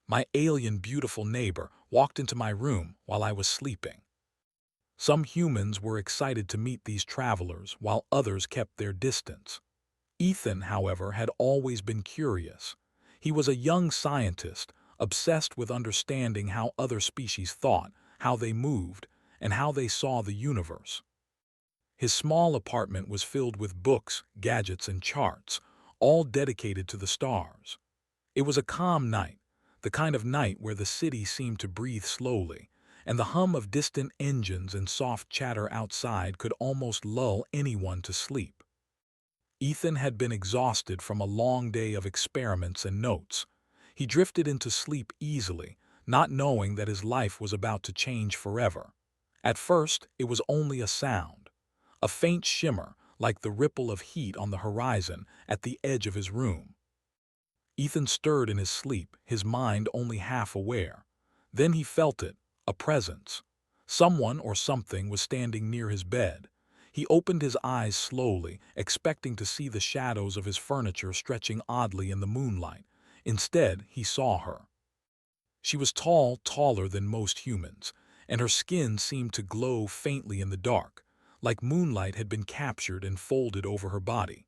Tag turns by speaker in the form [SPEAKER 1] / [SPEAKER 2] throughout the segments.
[SPEAKER 1] My alien beautiful neighbor walked into my room while I was sleeping. Some humans were excited to meet these travelers while others kept their distance. Ethan, however, had always been curious. He was a young scientist, obsessed with understanding how other species thought, how they moved, and how they saw the universe. His small apartment was filled with books, gadgets, and charts, all dedicated to the stars. It was a calm night, the kind of night where the city seemed to breathe slowly, and the hum of distant engines and soft chatter outside could almost lull anyone to sleep. Ethan had been exhausted from a long day of experiments and notes. He drifted into sleep easily, not knowing that his life was about to change forever. At first, it was only a sound, a faint shimmer like the ripple of heat on the horizon at the edge of his room. Ethan stirred in his sleep, his mind only half aware. Then he felt it, a presence. Someone or something was standing near his bed. He opened his eyes slowly, expecting to see the shadows of his furniture stretching oddly in the moonlight. Instead, he saw her. She was tall, taller than most humans, and her skin seemed to glow faintly in the dark, like moonlight had been captured and folded over her body.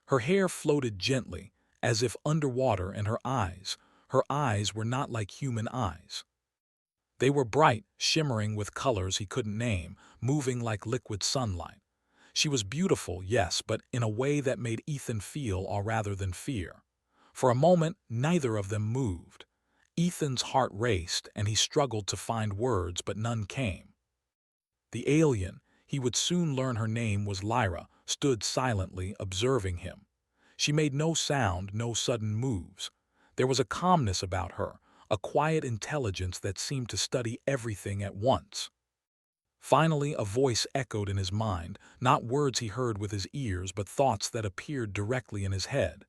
[SPEAKER 1] Her hair floated gently, as if underwater, and her eyes were not like human eyes. They were bright, shimmering with colors he couldn't name, moving like liquid sunlight. She was beautiful, yes, but in a way that made Ethan feel awe rather than fear. For a moment, neither of them moved. Ethan's heart raced, and he struggled to find words, but none came. The alien, he would soon learn her name was Lyra, stood silently, observing him. She made no sound, no sudden moves. There was a calmness about her, a quiet intelligence that seemed to study everything at once. Finally, a voice echoed in his mind, not words he heard with his ears, but thoughts that appeared directly in his head.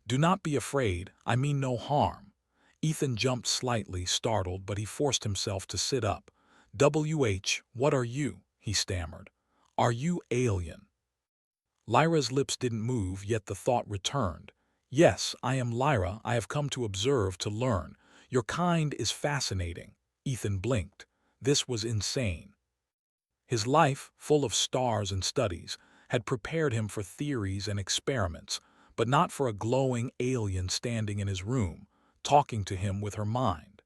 [SPEAKER 1] "Do not be afraid, I mean no harm." Ethan jumped slightly, startled, but he forced himself to sit up. What are you?" he stammered. "Are you alien?" Lyra's lips didn't move, yet the thought returned. "Yes, I am Lyra. I have come to observe, to learn. Your kind is fascinating." Ethan blinked. This was insane. His life, full of stars and studies, had prepared him for theories and experiments, but not for a glowing alien standing in his room, talking to him with her mind.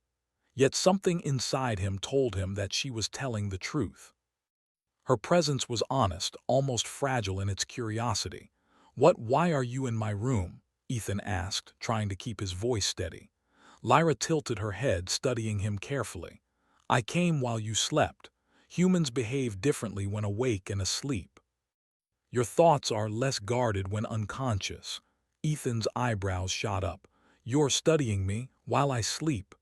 [SPEAKER 1] Yet something inside him told him that she was telling the truth. Her presence was honest, almost fragile in its curiosity. Why are you in my room?" Ethan asked, trying to keep his voice steady. Lyra tilted her head, studying him carefully. "I came while you slept. Humans behave differently when awake and asleep. Your thoughts are less guarded when unconscious." Ethan's eyebrows shot up. "You're studying me while I sleep?"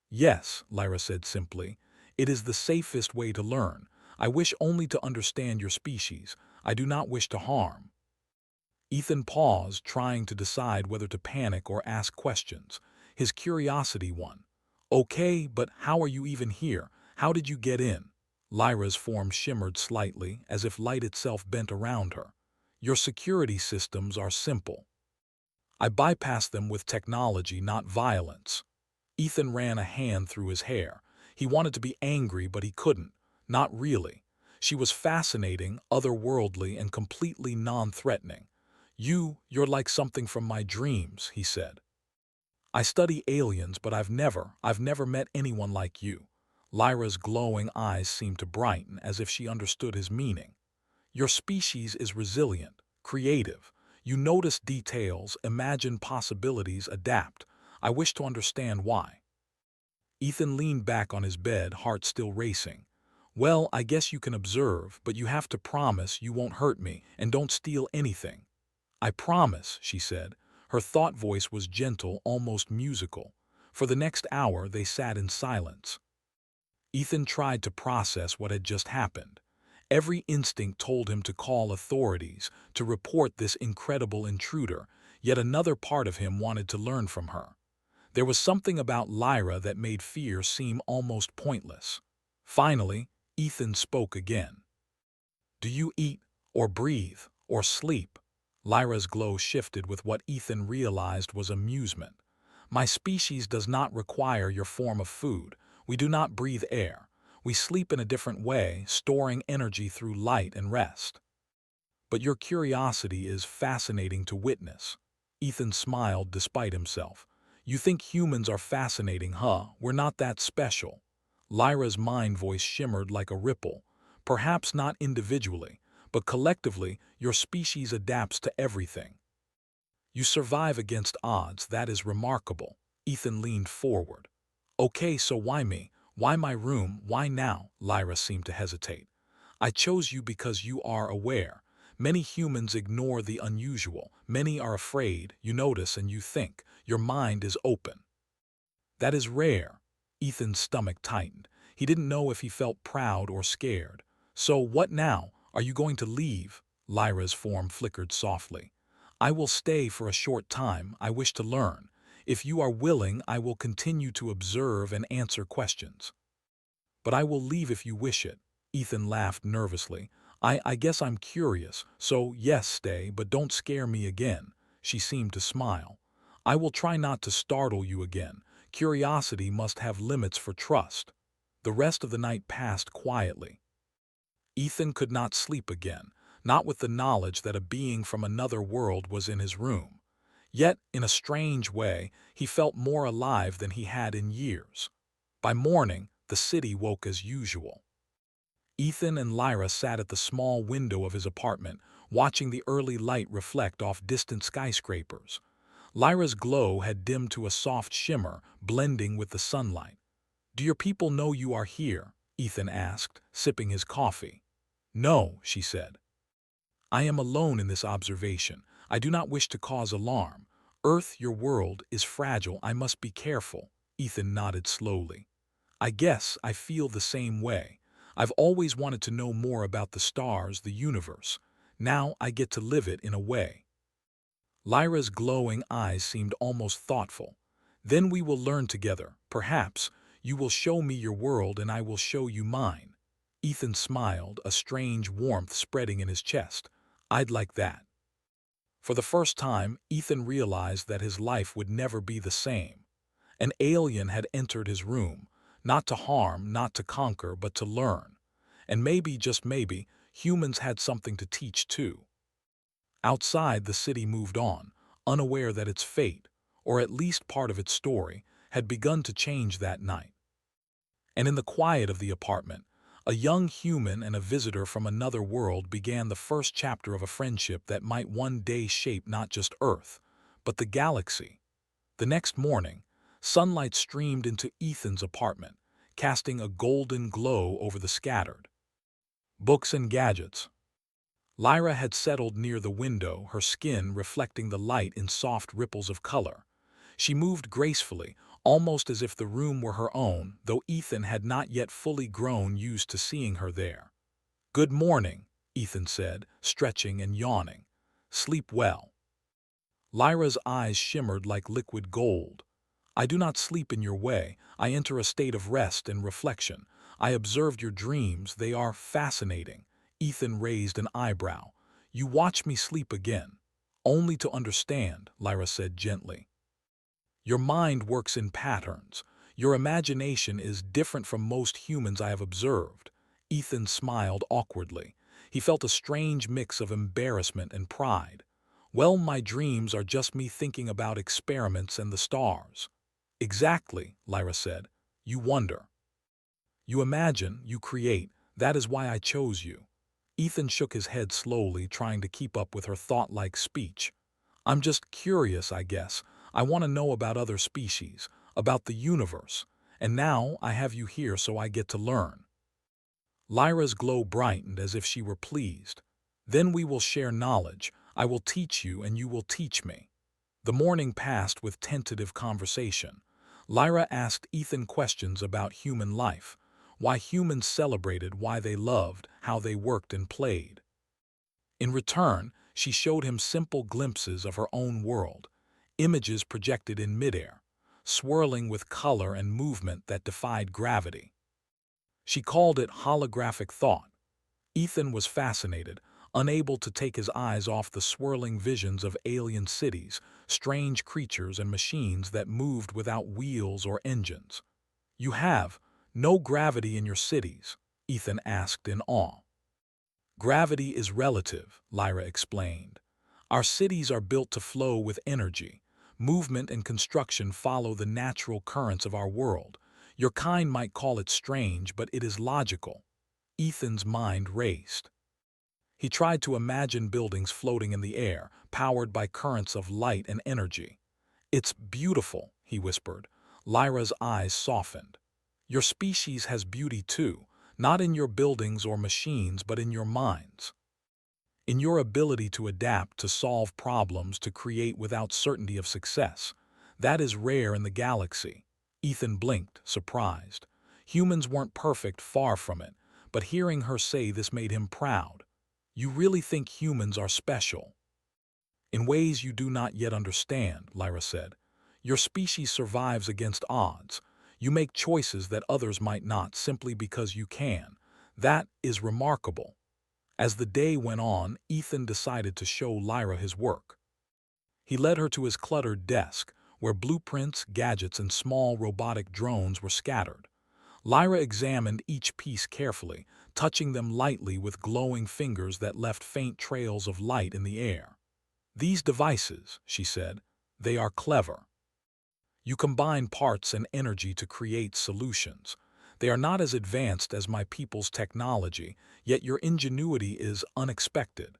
[SPEAKER 1] "Yes," Lyra said simply. "It is the safest way to learn. I wish only to understand your species. I do not wish to harm." Ethan paused, trying to decide whether to panic or ask questions. His curiosity won. "Okay, but how are you even here? How did you get in?" Lyra's form shimmered slightly, as if light itself bent around her. "Your security systems are simple. I bypassed them with technology, not violence." Ethan ran a hand through his hair. He wanted to be angry, but he couldn't. Not really. She was fascinating, otherworldly, and completely non-threatening. You're like something from my dreams," he said. "I study aliens, but I've never met anyone like you." Lyra's glowing eyes seemed to brighten, as if she understood his meaning. "Your species is resilient, creative. You notice details, imagine possibilities, adapt. I wish to understand why." Ethan leaned back on his bed, heart still racing. "Well, I guess you can observe, but you have to promise you won't hurt me and don't steal anything." "I promise," she said. Her thought voice was gentle, almost musical. For the next hour, they sat in silence. Ethan tried to process what had just happened. Every instinct told him to call authorities, to report this incredible intruder, yet another part of him wanted to learn from her. There was something about Lyra that made fear seem almost pointless. Finally, Ethan spoke again. "Do you eat, or breathe, or sleep?" Lyra's glow shifted with what Ethan realized was amusement. My species does not require your form of food. We do not breathe air. We sleep in a different way, storing energy through light and rest. But your curiosity is fascinating to witness. Ethan smiled despite himself. You think humans are fascinating, huh? We're not that special. Lyra's mind voice shimmered like a ripple. Perhaps not individually, but collectively, your species adapts to everything. You survive against odds, that is remarkable. Ethan leaned forward. Okay, so why me? Why my room? Why now? Lyra seemed to hesitate. I chose you because you are aware. Many humans ignore the unusual. Many are afraid. You notice and you think. Your mind is open. That is rare. Ethan's stomach tightened. He didn't know if he felt proud or scared. So what now? Are you going to leave? Lyra's form flickered softly. I will stay for a short time. I wish to learn. If you are willing, I will continue to observe and answer questions. But I will leave if you wish it. Ethan laughed nervously. I guess I'm curious, so yes, stay, but don't scare me again. She seemed to smile. I will try not to startle you again. Curiosity must have limits for trust. The rest of the night passed quietly. Ethan could not sleep again, not with the knowledge that a being from another world was in his room. Yet, in a strange way, he felt more alive than he had in years. By morning, the city woke as usual. Ethan and Lyra sat at the small window of his apartment, watching the early light reflect off distant skyscrapers. Lyra's glow had dimmed to a soft shimmer, blending with the sunlight. Do your people know you are here? Ethan asked, sipping his coffee. No, she said. I am alone in this observation. I do not wish to cause alarm. Earth, your world, is fragile. I must be careful. Ethan nodded slowly. I guess I feel the same way. I've always wanted to know more about the stars, the universe. Now I get to live it in a way. Lyra's glowing eyes seemed almost thoughtful. Then we will learn together. Perhaps you will show me your world and I will show you mine. Ethan smiled, a strange warmth spreading in his chest. I'd like that. For the first time, Ethan realized that his life would never be the same. An alien had entered his room, not to harm, not to conquer, but to learn. And maybe, just maybe, humans had something to teach too. Outside, the city moved on, unaware that its fate, or at least part of its story, had begun to change that night. And in the quiet of the apartment, a young human and a visitor from another world began the first chapter of a friendship that might one day shape not just Earth, but the galaxy. The next morning, sunlight streamed into Ethan's apartment, casting a golden glow over the scattered books and gadgets. Lyra had settled near the window, her skin reflecting the light in soft ripples of color. She moved gracefully, almost as if the room were her own, though Ethan had not yet fully grown used to seeing her there. Good morning, Ethan said, stretching and yawning. Sleep well. Lyra's eyes shimmered like liquid gold. I do not sleep in your way. I enter a state of rest and reflection. I observed your dreams. They are fascinating. Ethan raised an eyebrow. You watch me sleep again. Only to understand, Lyra said gently. Your mind works in patterns. Your imagination is different from most humans I have observed. Ethan smiled awkwardly. He felt a strange mix of embarrassment and pride. Well, my dreams are just me thinking about experiments and the stars. Exactly, Lyra said. You wonder. You imagine, you create. That is why I chose you. Ethan shook his head slowly, trying to keep up with her thought-like speech. I'm just curious, I guess. I want to know about other species, about the universe. And now I have you here so I get to learn. Lyra's glow brightened as if she were pleased. Then we will share knowledge. I will teach you and you will teach me. The morning passed with tentative conversation. Lyra asked Ethan questions about human life, why humans celebrated, why they loved, how they worked and played. In return, she showed him simple glimpses of her own world, images projected in midair, swirling with color and movement that defied gravity. She called it holographic thought. Ethan was fascinated, unable to take his eyes off the swirling visions of alien cities, strange creatures, and machines that moved without wheels or engines. "You have no gravity in your cities?" Ethan asked in awe. "Gravity is relative," Lyra explained. "Our cities are built to flow with energy. Movement and construction follow the natural currents of our world. Your kind might call it strange, but it is logical." Ethan's mind raced. He tried to imagine buildings floating in the air, powered by currents of light and energy. "It's beautiful," he whispered. Lyra's eyes softened. "Your species has beauty too, not in your buildings or machines, but in your minds. In your ability to adapt, to solve problems, to create without certainty of success. That is rare in the galaxy." Ethan blinked, surprised. Humans weren't perfect, far from it, but hearing her say this made him proud. "You really think humans are special?" "In ways you do not yet understand," Lyra said. "Your species survives against odds. You make choices that others might not, simply because you can. That is remarkable." As the day went on, Ethan decided to show Lyra his work. He led her to his cluttered desk, where blueprints, gadgets, and small robotic drones were scattered. Lyra examined each piece carefully, touching them lightly with glowing fingers that left faint trails of light in the air. "These devices," she said, "they are clever. You combine parts and energy to create solutions. They are not as advanced as my people's technology, yet your ingenuity is unexpected."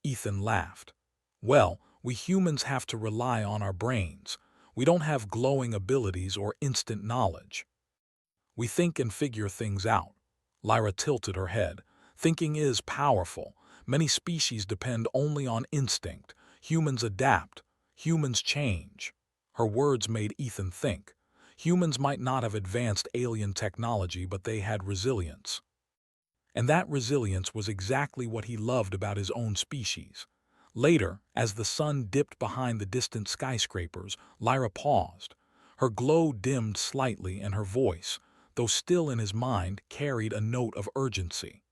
[SPEAKER 1] Ethan laughed. "Well, we humans have to rely on our brains. We don't have glowing abilities or instant knowledge. We think and figure things out." Lyra tilted her head. "Thinking is powerful. Many species depend only on instinct. Humans adapt. Humans change." Her words made Ethan think. Humans might not have advanced alien technology, but they had resilience. And that resilience was exactly what he loved about his own species. Later, as the sun dipped behind the distant skyscrapers, Lyra paused. Her glow dimmed slightly, and her voice, though still in his mind, carried a note of urgency.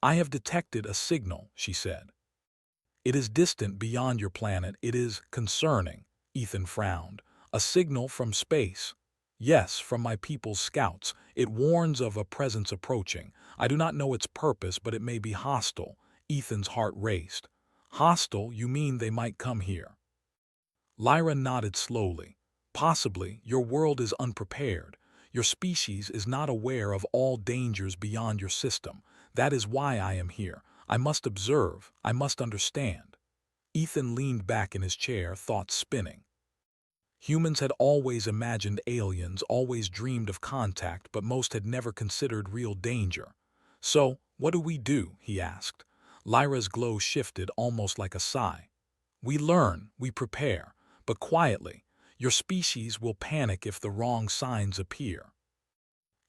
[SPEAKER 1] "I have detected a signal," she said. "It is distant beyond your planet. It is concerning." Ethan frowned. "A signal from space?" "Yes, from my people's scouts. It warns of a presence approaching. I do not know its purpose, but it may be hostile." Ethan's heart raced. "Hostile? You mean they might come here?" Lyra nodded slowly. "Possibly. Your world is unprepared. Your species is not aware of all dangers beyond your system. That is why I am here. I must observe. I must understand." Ethan leaned back in his chair, thoughts spinning. Humans had always imagined aliens, always dreamed of contact, but most had never considered real danger. "So, what do we do?" he asked. Lyra's glow shifted, almost like a sigh. "We learn, we prepare, but quietly. Your species will panic if the wrong signs appear."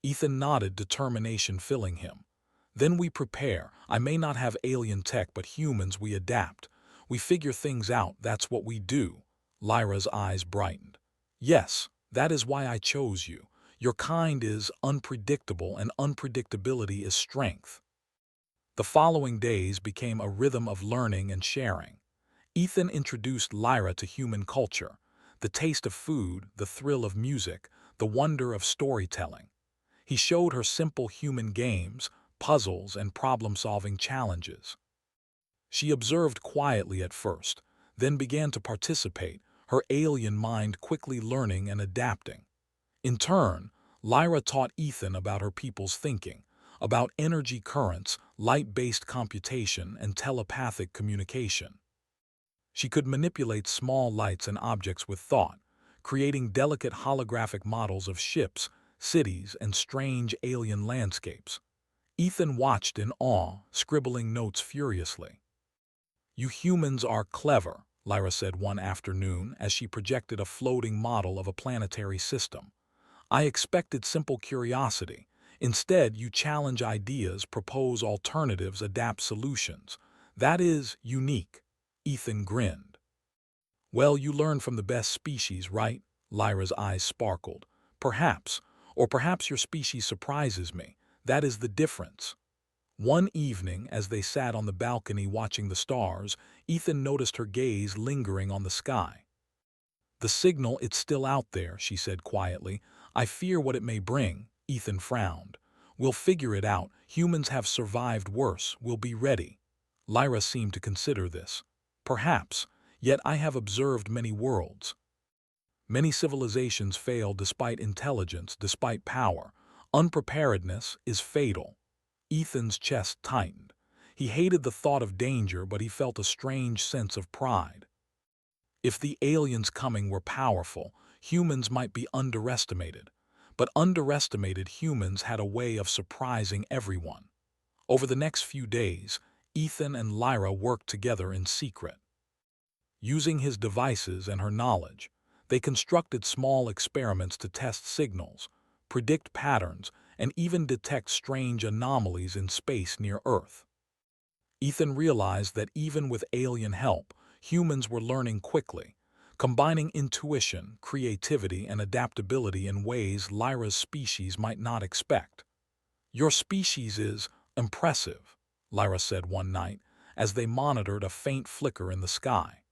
[SPEAKER 1] Ethan nodded, determination filling him. "Then we prepare. I may not have alien tech, but humans, we adapt. We figure things out, that's what we do." Lyra's eyes brightened. "Yes, that is why I chose you. Your kind is unpredictable, and unpredictability is strength." The following days became a rhythm of learning and sharing. Ethan introduced Lyra to human culture, the taste of food, the thrill of music, the wonder of storytelling. He showed her simple human games, puzzles, and problem-solving challenges. She observed quietly at first, then began to participate, her alien mind quickly learning and adapting. In turn, Lyra taught Ethan about her people's thinking, about energy currents, light-based computation, and telepathic communication. She could manipulate small lights and objects with thought, creating delicate holographic models of ships, cities, and strange alien landscapes. Ethan watched in awe, scribbling notes furiously. "You humans are clever," Lyra said one afternoon as she projected a floating model of a planetary system. "I expected simple curiosity. Instead, you challenge ideas, propose alternatives, adapt solutions. That is unique." Ethan grinned. "Well, you learn from the best species, right?" Lyra's eyes sparkled. "Perhaps. Or perhaps your species surprises me. That is the difference." One evening, as they sat on the balcony watching the stars, Ethan noticed her gaze lingering on the sky. "The signal, it's still out there," she said quietly. "I fear what it may bring." Ethan frowned. "We'll figure it out. Humans have survived worse. We'll be ready." Lyra seemed to consider this. "Perhaps. Yet I have observed many worlds. Many civilizations fail despite intelligence, despite power. Unpreparedness is fatal." Ethan's chest tightened. He hated the thought of danger, but he felt a strange sense of pride. If the aliens coming were powerful, humans might be underestimated. But underestimated humans had a way of surprising everyone. Over the next few days, Ethan and Lyra worked together in secret. Using his devices and her knowledge, they constructed small experiments to test signals, predict patterns, and even detect strange anomalies in space near Earth. Ethan realized that even with alien help, humans were learning quickly, combining intuition, creativity, and adaptability in ways Lyra's species might not expect. "Your species is impressive," Lyra said one night, as they monitored a faint flicker in the sky.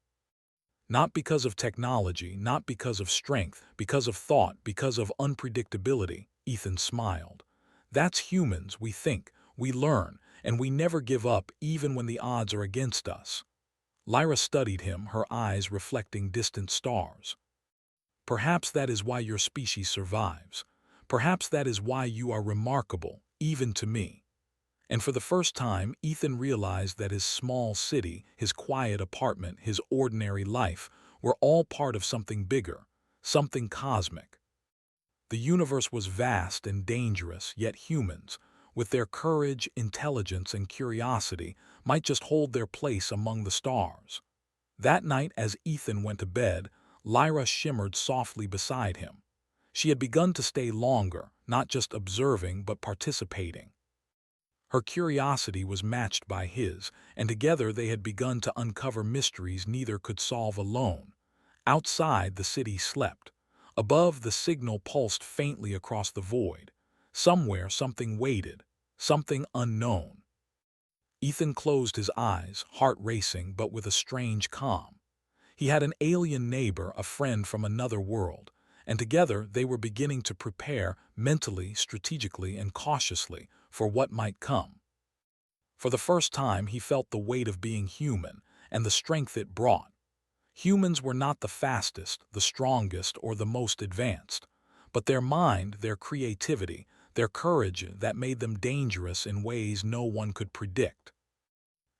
[SPEAKER 1] "Not because of technology, not because of strength, because of thought, because of unpredictability," Ethan smiled. "That's humans. We think, we learn, and we never give up even when the odds are against us." Lyra studied him, her eyes reflecting distant stars. "Perhaps that is why your species survives. Perhaps that is why you are remarkable, even to me." And for the first time, Ethan realized that his small city, his quiet apartment, his ordinary life were all part of something bigger, something cosmic. The universe was vast and dangerous, yet humans, with their courage, intelligence, and curiosity, might just hold their place among the stars. That night, as Ethan went to bed, Lyra shimmered softly beside him. She had begun to stay longer, not just observing but participating. Her curiosity was matched by his, and together they had begun to uncover mysteries neither could solve alone. Outside, the city slept. Above, the signal pulsed faintly across the void. Somewhere, something waited, something unknown. Ethan closed his eyes, heart racing but with a strange calm. He had an alien neighbor, a friend from another world, and together they were beginning to prepare, mentally, strategically, and cautiously, for what might come. For the first time, he felt the weight of being human and the strength it brought. Humans were not the fastest, the strongest, or the most advanced, but their mind, their creativity, their courage that made them dangerous in ways no one could predict.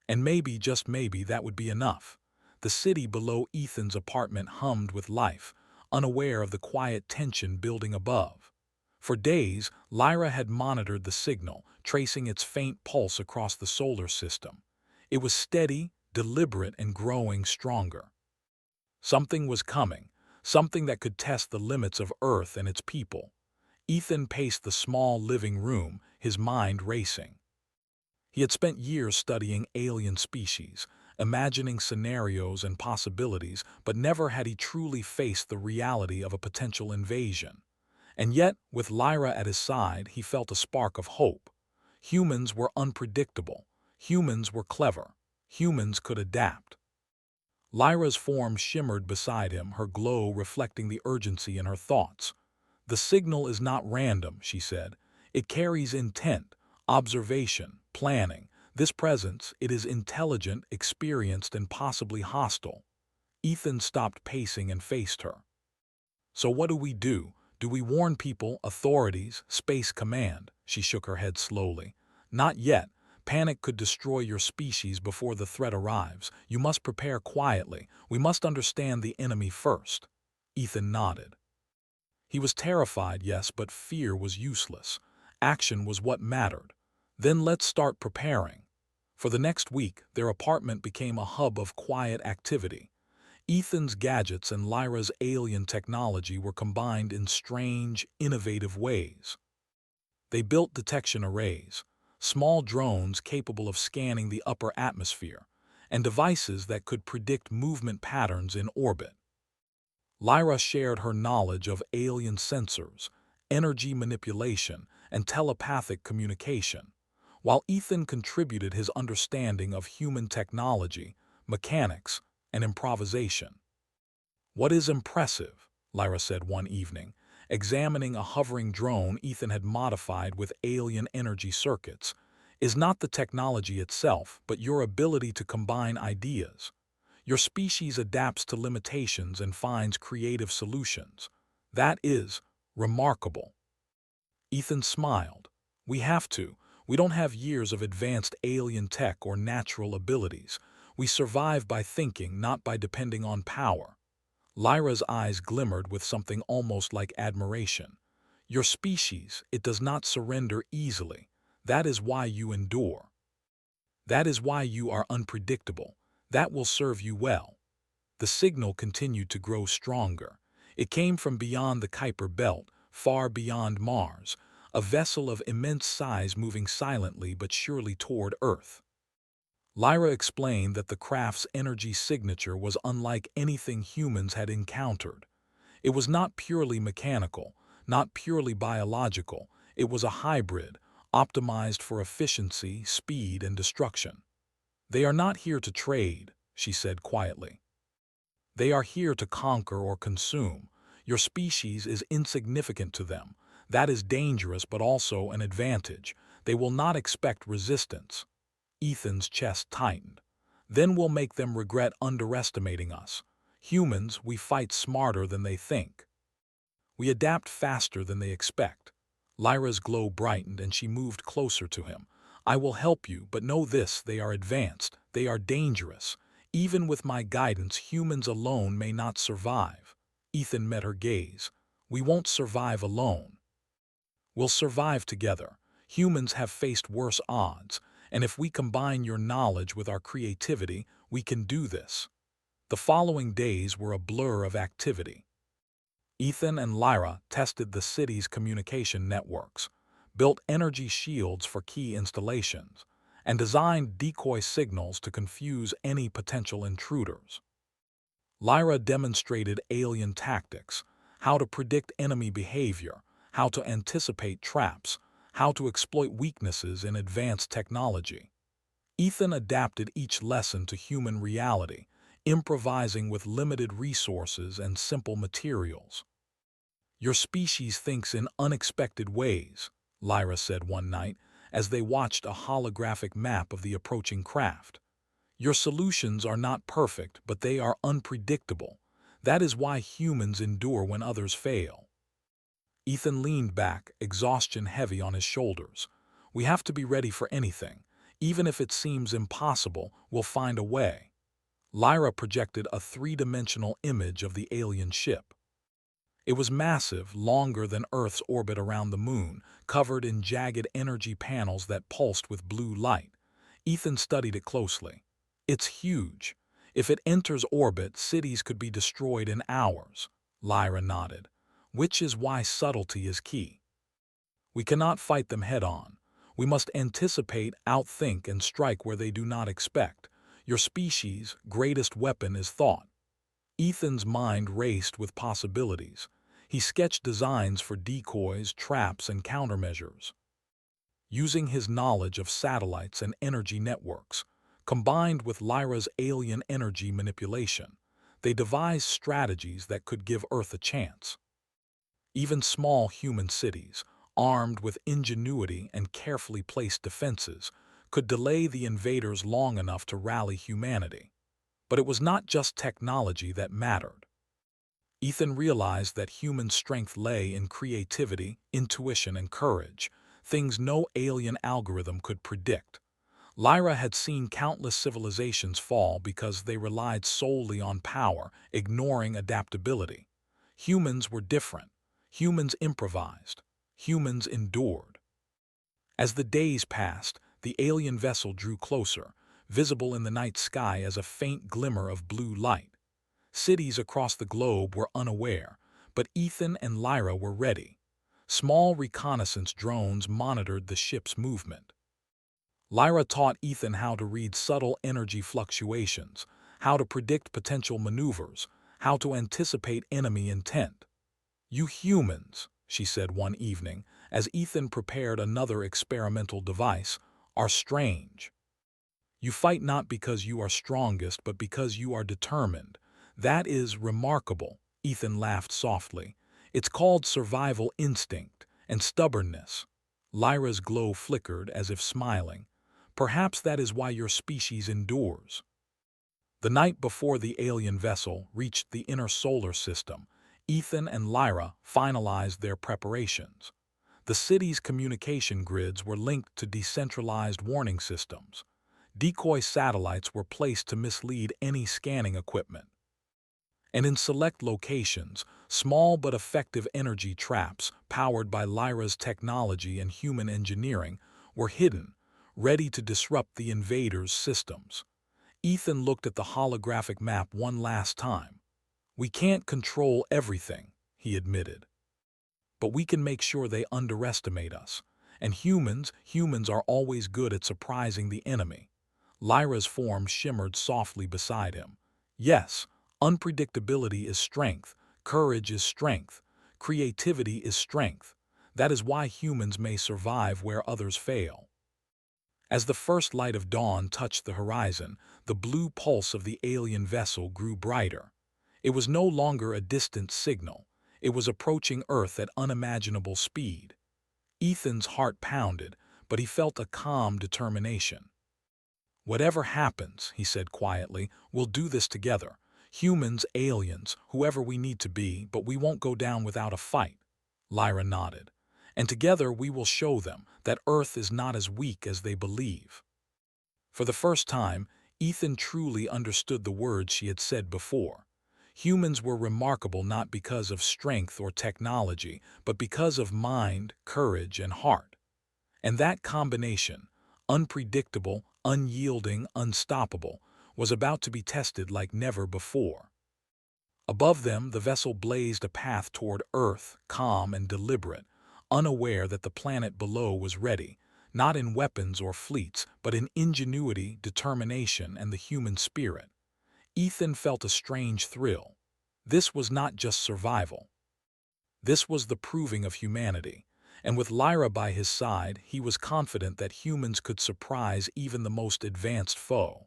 [SPEAKER 1] And maybe, just maybe, that would be enough. The city below Ethan's apartment hummed with life, unaware of the quiet tension building above. For days, Lyra had monitored the signal, tracing its faint pulse across the solar system. It was steady, deliberate, and growing stronger. Something was coming, something that could test the limits of Earth and its people. Ethan paced the small living room, his mind racing. He had spent years studying alien species, imagining scenarios and possibilities, but never had he truly faced the reality of a potential invasion. And yet, with Lyra at his side, he felt a spark of hope. Humans were unpredictable. Humans were clever. Humans could adapt. Lyra's form shimmered beside him, her glow reflecting the urgency in her thoughts. "The signal is not random," she said. "It carries intent, observation, planning. This presence, it is intelligent, experienced, and possibly hostile." Ethan stopped pacing and faced her. "So what do we do? Do we warn people, authorities, Space Command?" She shook her head slowly. "Not yet. Panic could destroy your species before the threat arrives. You must prepare quietly. We must understand the enemy first." Ethan nodded. He was terrified, yes, but fear was useless. Action was what mattered. "Then let's start preparing." For the next week, their apartment became a hub of quiet activity. Ethan's gadgets and Lyra's alien technology were combined in strange, innovative ways. They built detection arrays, small drones capable of scanning the upper atmosphere, and devices that could predict movement patterns in orbit. Lyra shared her knowledge of alien sensors, energy manipulation, and telepathic communication, while Ethan contributed his understanding of human technology, mechanics, and improvisation. "What is impressive," Lyra said one evening, examining a hovering drone Ethan had modified with alien energy circuits, "is not the technology itself, but your ability to combine ideas. Your species adapts to limitations and finds creative solutions. That is remarkable." Ethan smiled. "We have to. We don't have years of advanced alien tech or natural abilities. We survive by thinking, not by depending on power." Lyra's eyes glimmered with something almost like admiration. "Your species, it does not surrender easily. That is why you endure. That is why you are unpredictable. That will serve you well." The signal continued to grow stronger. It came from beyond the Kuiper Belt, far beyond Mars, a vessel of immense size moving silently but surely toward Earth. Lyra explained that the craft's energy signature was unlike anything humans had encountered. It was not purely mechanical, not purely biological. It was a hybrid, optimized for efficiency, speed, and destruction. "They are not here to trade," she said quietly. "They are here to conquer or consume. Your species is insignificant to them. That is dangerous but also an advantage. They will not expect resistance." Ethan's chest tightened. "Then we'll make them regret underestimating us. Humans, we fight smarter than they think. We adapt faster than they expect." Lyra's glow brightened and she moved closer to him. "I will help you, but know this, they are advanced. They are dangerous. Even with my guidance, humans alone may not survive." Ethan met her gaze. "We won't survive alone. We'll survive together. Humans have faced worse odds, and if we combine your knowledge with our creativity, we can do this." The following days were a blur of activity. Ethan and Lyra tested the city's communication networks, built energy shields for key installations, and designed decoy signals to confuse any potential intruders. Lyra demonstrated alien tactics, how to predict enemy behavior, how to anticipate traps, how to exploit weaknesses in advanced technology. Ethan adapted each lesson to human reality, improvising with limited resources and simple materials. "Your species thinks in unexpected ways," Lyra said one night as they watched a holographic map of the approaching craft. "Your solutions are not perfect, but they are unpredictable. That is why humans endure when others fail." Ethan leaned back, exhaustion heavy on his shoulders. "We have to be ready for anything. Even if it seems impossible, we'll find a way." Lyra projected a three-dimensional image of the alien ship. It was massive, longer than Earth's orbit around the moon, covered in jagged energy panels that pulsed with blue light. Ethan studied it closely. "It's huge. If it enters orbit, cities could be destroyed in hours." Lyra nodded. "Which is why subtlety is key. We cannot fight them head-on. We must anticipate, outthink, and strike where they do not expect. Your species' greatest weapon is thought." Ethan's mind raced with possibilities. He sketched designs for decoys, traps, and countermeasures. Using his knowledge of satellites and energy networks, combined with Lyra's alien energy manipulation, they devised strategies that could give Earth a chance. Even small human cities, armed with ingenuity and carefully placed defenses, could delay the invaders long enough to rally humanity. But it was not just technology that mattered. Ethan realized that human strength lay in creativity, intuition, and courage, things no alien algorithm could predict. Lyra had seen countless civilizations fall because they relied solely on power, ignoring adaptability. Humans were different. Humans improvised. Humans endured. As the days passed, the alien vessel drew closer, visible in the night sky as a faint glimmer of blue light. Cities across the globe were unaware, but Ethan and Lyra were ready. Small reconnaissance drones monitored the ship's movement. Lyra taught Ethan how to read subtle energy fluctuations, how to predict potential maneuvers, how to anticipate enemy intent. "You humans," she said one evening, as Ethan prepared another experimental device, are strange. You fight not because you are strongest, but because you are determined. That is remarkable, Ethan laughed softly. It's called survival instinct and stubbornness. Lyra's glow flickered as if smiling. Perhaps that is why your species endures. The night before the alien vessel reached the inner solar system, Ethan and Lyra finalized their preparations. The city's communication grids were linked to decentralized warning systems. Decoy satellites were placed to mislead any scanning equipment. And in select locations, small but effective energy traps, powered by Lyra's technology and human engineering, were hidden, ready to disrupt the invaders' systems. Ethan looked at the holographic map one last time. We can't control everything, he admitted. But we can make sure they underestimate us. And humans are always good at surprising the enemy. Lyra's form shimmered softly beside him. Yes, unpredictability is strength, courage is strength, creativity is strength. That is why humans may survive where others fail. As the first light of dawn touched the horizon, the blue pulse of the alien vessel grew brighter. It was no longer a distant signal. It was approaching Earth at unimaginable speed. Ethan's heart pounded, but he felt a calm determination. Whatever happens, he said quietly, we'll do this together. Humans, aliens, whoever we need to be, but we won't go down without a fight. Lyra nodded. And together we will show them that Earth is not as weak as they believe. For the first time, Ethan truly understood the words she had said before. Humans were remarkable not because of strength or technology, but because of mind, courage, and heart. And that combination, unpredictable, unyielding, unstoppable, was about to be tested like never before. Above them, the vessel blazed a path toward Earth, calm and deliberate, unaware that the planet below was ready, not in weapons or fleets, but in ingenuity, determination, and the human spirit. Ethan felt a strange thrill. This was not just survival. This was the proving of humanity. And with Lyra by his side, he was confident that humans could surprise even the most advanced foe.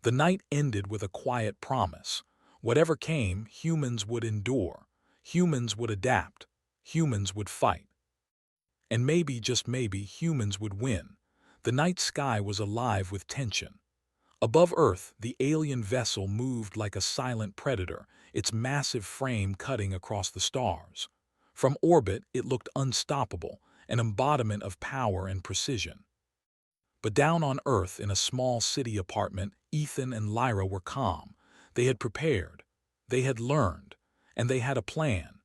[SPEAKER 1] The night ended with a quiet promise. Whatever came, humans would endure. Humans would adapt. Humans would fight. And maybe, just maybe, humans would win. The night sky was alive with tension. Above Earth, the alien vessel moved like a silent predator, its massive frame cutting across the stars. From orbit, it looked unstoppable, an embodiment of power and precision. But down on Earth, in a small city apartment, Ethan and Lyra were calm. They had prepared. They had learned. And they had a plan.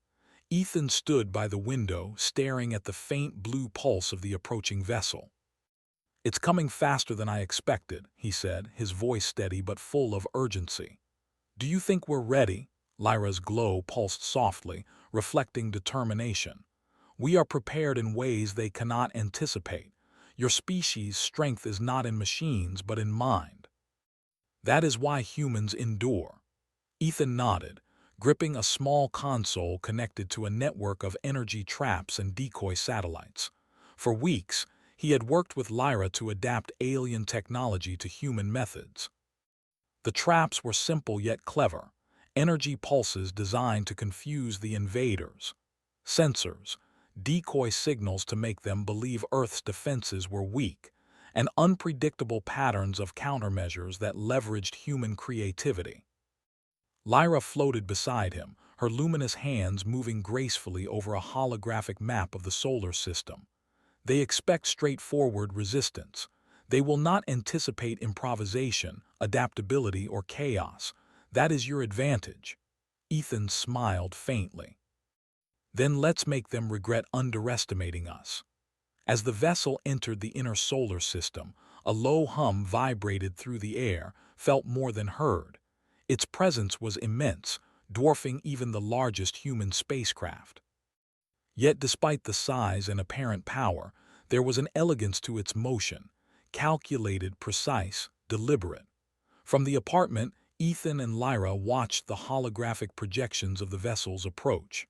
[SPEAKER 1] Ethan stood by the window, staring at the faint blue pulse of the approaching vessel. It's coming faster than I expected, he said, his voice steady but full of urgency. Do you think we're ready? Lyra's glow pulsed softly, reflecting determination. We are prepared in ways they cannot anticipate. Your species' strength is not in machines, but in mind. That is why humans endure. Ethan nodded, gripping a small console connected to a network of energy traps and decoy satellites. For weeks, he had worked with Lyra to adapt alien technology to human methods. The traps were simple yet clever, energy pulses designed to confuse the invaders, sensors, decoy signals to make them believe Earth's defenses were weak, and unpredictable patterns of countermeasures that leveraged human creativity. Lyra floated beside him, her luminous hands moving gracefully over a holographic map of the solar system. They expect straightforward resistance. They will not anticipate improvisation, adaptability, or chaos. That is your advantage. Ethan smiled faintly. Then let's make them regret underestimating us. As the vessel entered the inner solar system, a low hum vibrated through the air, felt more than heard. Its presence was immense, dwarfing even the largest human spacecraft. Yet despite the size and apparent power, there was an elegance to its motion, calculated, precise, deliberate. From the apartment, Ethan and Lyra watched the holographic projections of the vessel's approach.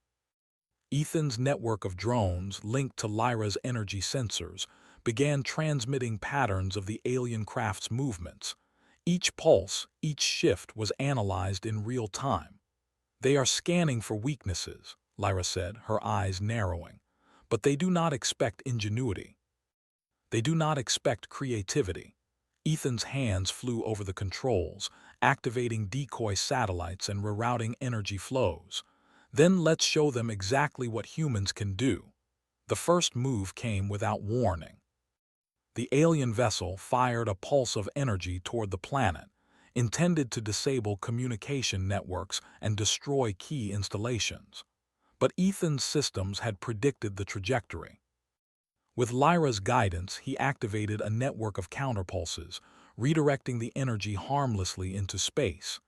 [SPEAKER 1] Ethan's network of drones, linked to Lyra's energy sensors, began transmitting patterns of the alien craft's movements. Each pulse, each shift was analyzed in real time. "They are scanning for weaknesses," Lyra said, her eyes narrowing. "But they do not expect ingenuity. They do not expect creativity." Ethan's hands flew over the controls, activating decoy satellites and rerouting energy flows. "Then let's show them exactly what humans can do." The first move came without warning. The alien vessel fired a pulse of energy toward the planet, intended to disable communication networks and destroy key installations. But Ethan's systems had predicted the trajectory. With Lyra's guidance, he activated a network of counterpulses, redirecting the energy harmlessly into space.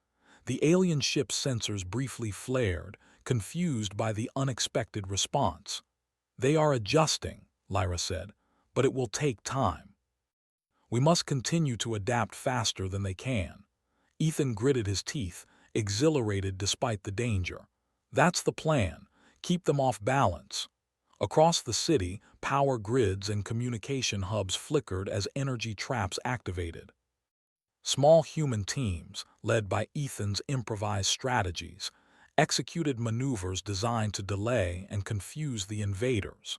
[SPEAKER 1] The alien ship's sensors briefly flared, confused by the unexpected response. "They are adjusting," Lyra said, "but it will take time. We must continue to adapt faster than they can." Ethan gritted his teeth, exhilarated despite the danger. "That's the plan. Keep them off balance." Across the city, power grids and communication hubs flickered as energy traps activated. Small human teams, led by Ethan's improvised strategies, executed maneuvers designed to delay and confuse the invaders.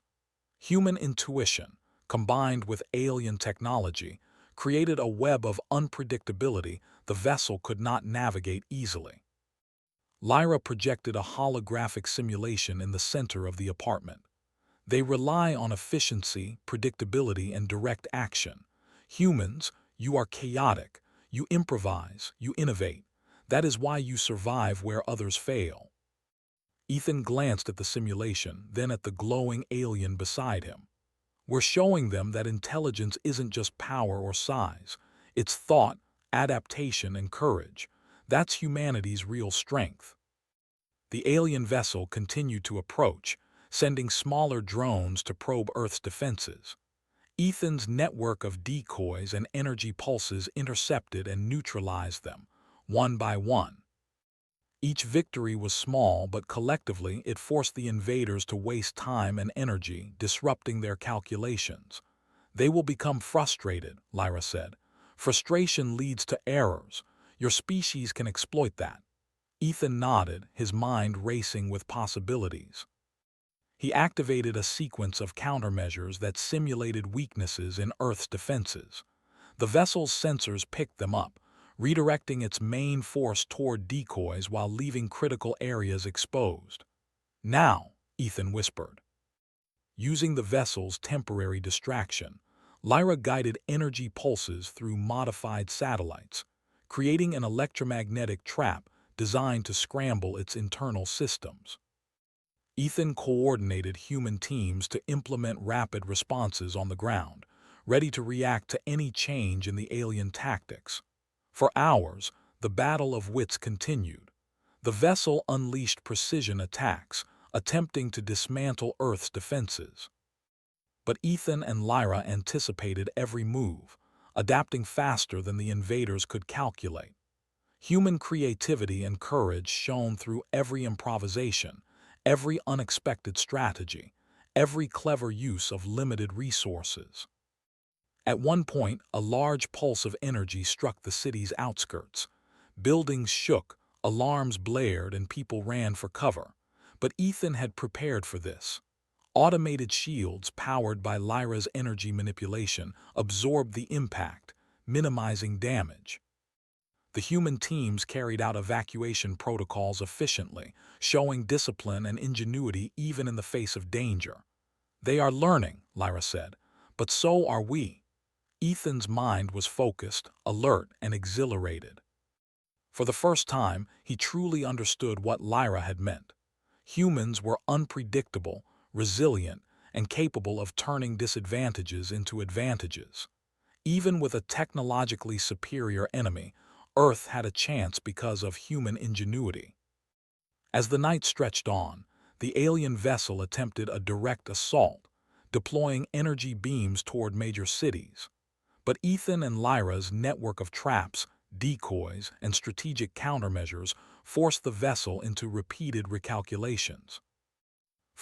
[SPEAKER 1] Human intuition, combined with alien technology, created a web of unpredictability the vessel could not navigate easily. Lyra projected a holographic simulation in the center of the apartment. "They rely on efficiency, predictability, and direct action. Humans, you are chaotic. You improvise, you innovate. That is why you survive where others fail." Ethan glanced at the simulation, then at the glowing alien beside him. "We're showing them that intelligence isn't just power or size. It's thought, adaptation, and courage. That's humanity's real strength." The alien vessel continued to approach, sending smaller drones to probe Earth's defenses. Ethan's network of decoys and energy pulses intercepted and neutralized them, one by one. Each victory was small, but collectively it forced the invaders to waste time and energy, disrupting their calculations. "They will become frustrated," Lyra said. "Frustration leads to errors. Your species can exploit that." Ethan nodded, his mind racing with possibilities. He activated a sequence of countermeasures that simulated weaknesses in Earth's defenses. The vessel's sensors picked them up, redirecting its main force toward decoys while leaving critical areas exposed. "Now," Ethan whispered. Using the vessel's temporary distraction, Lyra guided energy pulses through modified satellites, creating an electromagnetic trap designed to scramble its internal systems. Ethan coordinated human teams to implement rapid responses on the ground, ready to react to any change in the alien tactics. For hours, the battle of wits continued. The vessel unleashed precision attacks, attempting to dismantle Earth's defenses. But Ethan and Lyra anticipated every move, adapting faster than the invaders could calculate. Human creativity and courage shone through every improvisation, every unexpected strategy, every clever use of limited resources. At one point, a large pulse of energy struck the city's outskirts. Buildings shook, alarms blared, and people ran for cover. But Ethan had prepared for this. Automated shields powered by Lyra's energy manipulation absorbed the impact, minimizing damage. The human teams carried out evacuation protocols efficiently, showing discipline and ingenuity even in the face of danger. "They are learning," Lyra said, "but so are we." Ethan's mind was focused, alert, and exhilarated. For the first time, he truly understood what Lyra had meant. Humans were unpredictable, resilient, and capable of turning disadvantages into advantages. Even with a technologically superior enemy, Earth had a chance because of human ingenuity. As the night stretched on, the alien vessel attempted a direct assault, deploying energy beams toward major cities. But Ethan and Lyra's network of traps, decoys, and strategic countermeasures forced the vessel into repeated recalculations.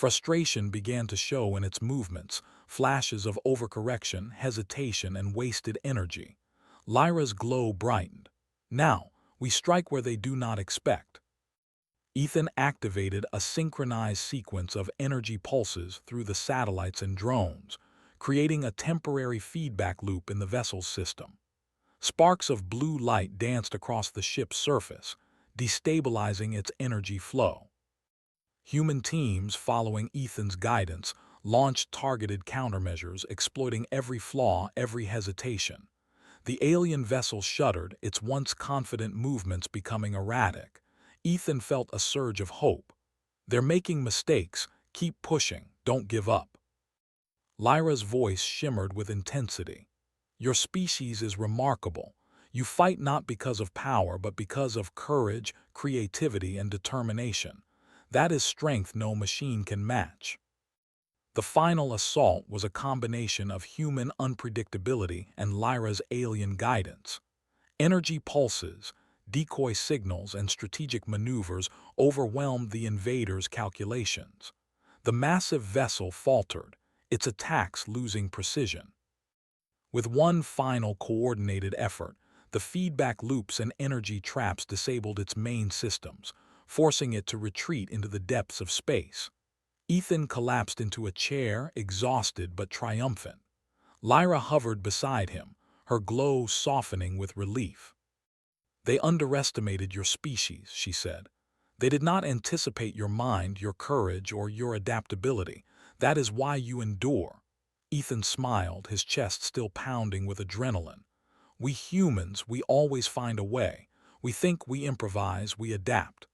[SPEAKER 1] Frustration began to show in its movements, flashes of overcorrection, hesitation, and wasted energy. Lyra's glow brightened. Now, we strike where they do not expect. Ethan activated a synchronized sequence of energy pulses through the satellites and drones, creating a temporary feedback loop in the vessel's system. Sparks of blue light danced across the ship's surface, destabilizing its energy flow. Human teams, following Ethan's guidance, launched targeted countermeasures, exploiting every flaw, every hesitation. The alien vessel shuddered, its once confident movements becoming erratic. Ethan felt a surge of hope. They're making mistakes. Keep pushing. Don't give up. Lyra's voice shimmered with intensity. Your species is remarkable. You fight not because of power, but because of courage, creativity, and determination. That is strength no machine can match. The final assault was a combination of human unpredictability and Lyra's alien guidance. Energy pulses, decoy signals, and strategic maneuvers overwhelmed the invaders' calculations. The massive vessel faltered, its attacks losing precision. With one final coordinated effort, the feedback loops and energy traps disabled its main systems, forcing it to retreat into the depths of space. Ethan collapsed into a chair, exhausted but triumphant. Lyra hovered beside him, her glow softening with relief. They underestimated your species, she said. They did not anticipate your mind, your courage, or your adaptability. That is why you endure. Ethan smiled, his chest still pounding with adrenaline. We humans, we always find a way. We think, we improvise, we adapt.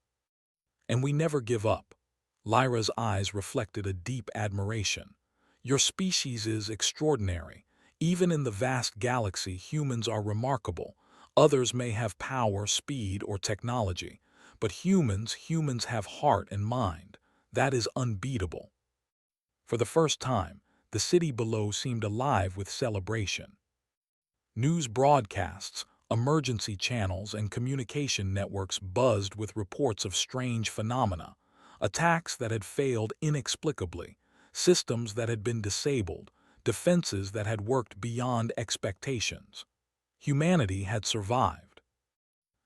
[SPEAKER 1] And we never give up. Lyra's eyes reflected a deep admiration. Your species is extraordinary. Even in the vast galaxy, humans are remarkable. Others may have power, speed, or technology. But humans have heart and mind. That is unbeatable. For the first time, the city below seemed alive with celebration. News broadcasts, emergency channels, and communication networks buzzed with reports of strange phenomena, attacks that had failed inexplicably, systems that had been disabled, defenses that had worked beyond expectations. Humanity had survived.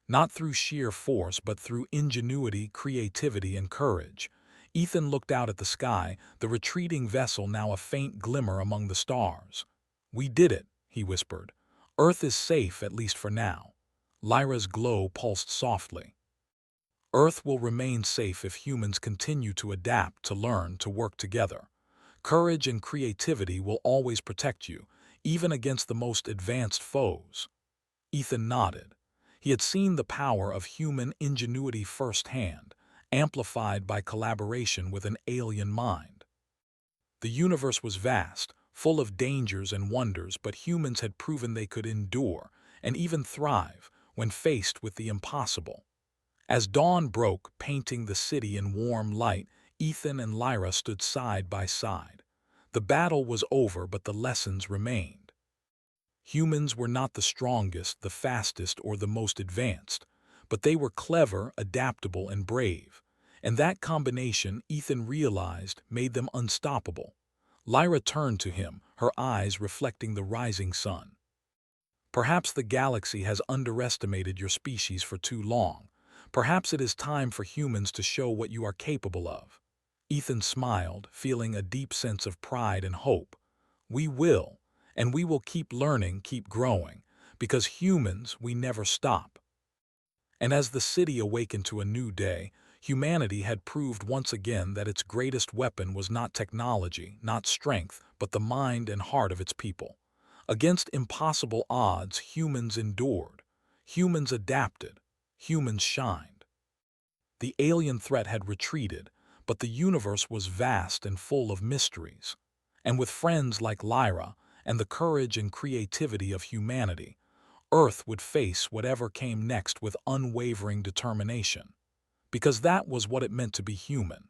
[SPEAKER 1] Not through sheer force, but through ingenuity, creativity, and courage. Ethan looked out at the sky, the retreating vessel now a faint glimmer among the stars. We did it, he whispered. Earth is safe, at least for now. Lyra's glow pulsed softly. Earth will remain safe if humans continue to adapt, to learn, to work together. Courage and creativity will always protect you, even against the most advanced foes. Ethan nodded. He had seen the power of human ingenuity firsthand, amplified by collaboration with an alien mind. The universe was vast, full of dangers and wonders, but humans had proven they could endure and even thrive when faced with the impossible. As dawn broke, painting the city in warm light, Ethan and Lyra stood side by side. The battle was over, but the lessons remained. Humans were not the strongest, the fastest, or the most advanced, but they were clever, adaptable, and brave. And that combination, Ethan realized, made them unstoppable. Lyra turned to him, her eyes reflecting the rising sun. Perhaps the galaxy has underestimated your species for too long. Perhaps it is time for humans to show what you are capable of. Ethan smiled, feeling a deep sense of pride and hope. We will, and we will keep learning, keep growing, because humans, we never stop. And as the city awakened to a new day, humanity had proved once again that its greatest weapon was not technology, not strength, but the mind and heart of its people. Against impossible odds, humans endured. Humans adapted. Humans shined. The alien threat had retreated, but the universe was vast and full of mysteries. And with friends like Lyra and the courage and creativity of humanity, Earth would face whatever came next with unwavering determination. Because that was what it meant to be human.